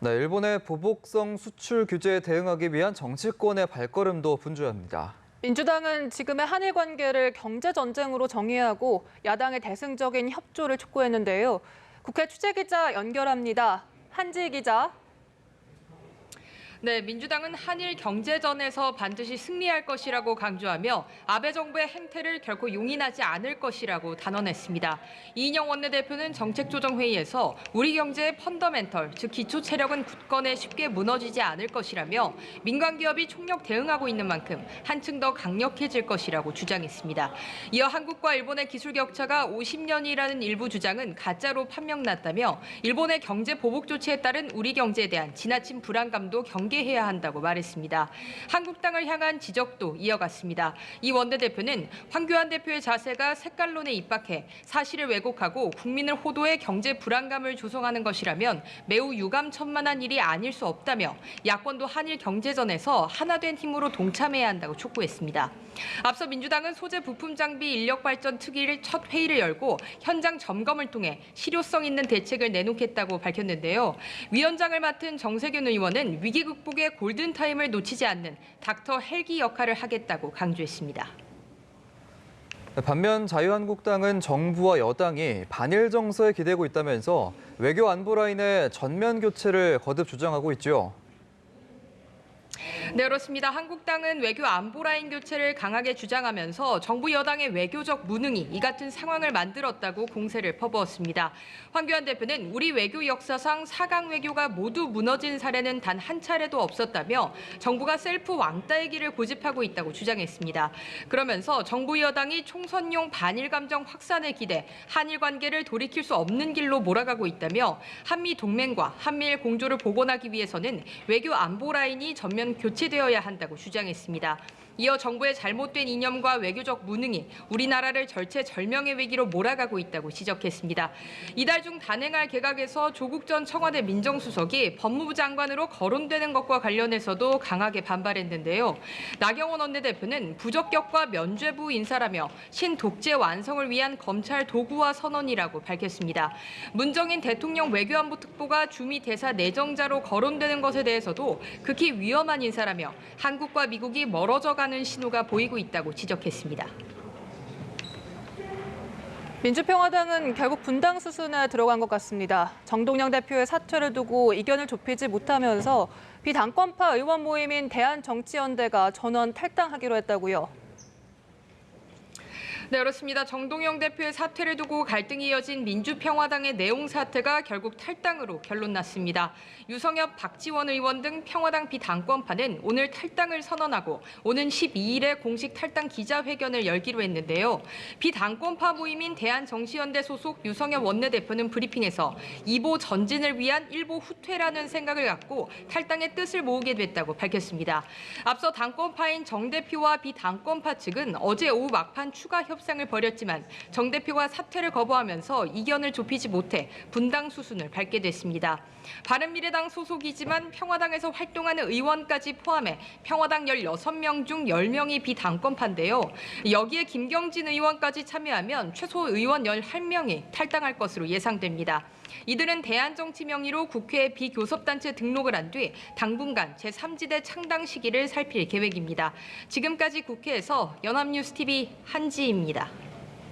네, 일본의 보복성 수출 규제에 대응하기 위한 정치권의 발걸음도 분주합니다. 민주당은 지금의 한일 관계를 경제 전쟁으로 정의하고 야당의 대승적인 협조를 촉구했는데요. 국회 취재기자 연결합니다. 한지 기자. 네, 민주당은 한일 경제전에서 반드시 승리할 것이라고 강조하며 아베 정부의 행태를 결코 용인하지 않을 것이라고 단언했습니다. 이인영 원내대표는 정책조정회의에서 우리 경제의 펀더멘털, 즉 기초 체력은 굳건해 쉽게 무너지지 않을 것이라며 민간 기업이 총력 대응하고 있는 만큼 한층 더 강력해질 것이라고 주장했습니다. 이어 한국과 일본의 기술 격차가 50년이라는 일부 주장은 가짜로 판명났다며 일본의 경제 보복 조치에 따른 우리 경제에 대한 지나친 불안감도 경계해야 한다고 말했습니다. 한국당을 향한 지적도 이어갔습니다. 이 원내대표는 황교안 대표의 자세가 색깔론에 입각해 사실을 왜곡하고 국민을 호도해 경제 불안감을 조성하는 것이라면 매우 유감천만한 일이 아닐 수 없다며 야권도 한일 경제전에서 하나된 힘으로 동참해야 한다고 촉구했습니다. 앞서 민주당은 소재 부품 장비 인력 발전 특위를 첫 회의를 열고 현장 점검을 통해 실효성 있는 대책을 내놓겠다고 밝혔는데요. 위원장을 맡은 정세균 의원은 위기 극복의 골든타임을 놓치지 않는 닥터 헬기 역할을 하겠다고 강조했습니다. 반면 자유한국당은 정부와 여당이 반일 정서에 기대고 있다면서 외교 안보 라인의 전면 교체를 거듭 주장하고 있죠. 네, 그렇습니다. 한국당은 외교 안보 라인 교체를 강하게 주장하면서 정부 여당의 외교적 무능이 이 같은 상황을 만들었다고 공세를 퍼부었습니다. 황교안 대표는 우리 외교 역사상 4강 외교가 모두 무너진 사례는 단 한 차례도 없었다며 정부가 셀프 왕따의 길을 고집하고 있다고 주장했습니다. 그러면서 정부 여당이 총선용 반일 감정 확산에 기대 한일 관계를 돌이킬 수 없는 길로 몰아가고 있다며 한미 동맹과 한미일 공조를 복원하기 위해서는 외교 안보 라인이 전면 교체되어야 한다고 주장했습니다. 이어 정부의 잘못된 이념과 외교적 무능이 우리나라를 절체절명의 위기로 몰아가고 있다고 지적했습니다. 이달 중 단행할 개각에서 조국 전 청와대 민정수석이 법무부 장관으로 거론되는 것과 관련해서도 강하게 반발했는데요. 나경원 원내대표는 부적격과 면죄부 인사라며 신독재 완성을 위한 검찰 도구화 선언이라고 밝혔습니다. 문정인 대통령 외교안보 특보가 주미 대사 내정자로 거론되는 것에 대해서도 극히 위험한 인사라며 한국과 미국이 멀어져가는 신호가 보이고 있다고 지적했습니다. 민주평화당은 결국 분당 수순에 들어간 것 같습니다. 정동영 대표의 사퇴를 두고 이견을 좁히지 못하면서 비당권파 의원 모임인 대한정치연대가 전원 탈당하기로 했다고요. 네, 그렇습니다. 정동영 대표의 사퇴를 두고 갈등이 이어진 민주평화당의 내용 사퇴가 결국 탈당으로 결론났습니다. 유성엽, 박지원 의원 등 평화당 비당권파는 오늘 탈당을 선언하고 오는 12일에 공식 탈당 기자회견을 열기로 했는데요. 비당권파 모임인 대한정치연대 소속 유성엽 원내대표는 브리핑에서 이보 전진을 위한 일보 후퇴라는 생각을 갖고 탈당의 뜻을 모으게 됐다고 밝혔습니다. 앞서 당권파인 정 대표와 비당권파 측은 어제 오후 막판 추가 협상을 벌였지만 정 대표가 사퇴를 거부하면서 이견을 좁히지 못해 분당 수순을 밟게 됐습니다. 바른미래당 소속이지만 평화당에서 활동하는 의원까지 포함해 평화당 16명 중 10명이 비당권파인데요. 여기에 김경진 의원까지 참여하면 최소 의원 11명이 탈당할 것으로 예상됩니다. 이들은 대한정치 명의로 국회에 비교섭단체 등록을 한 뒤 당분간 제3지대 창당 시기를 살필 계획입니다. 지금까지 국회에서 연합뉴스TV 한지입니다.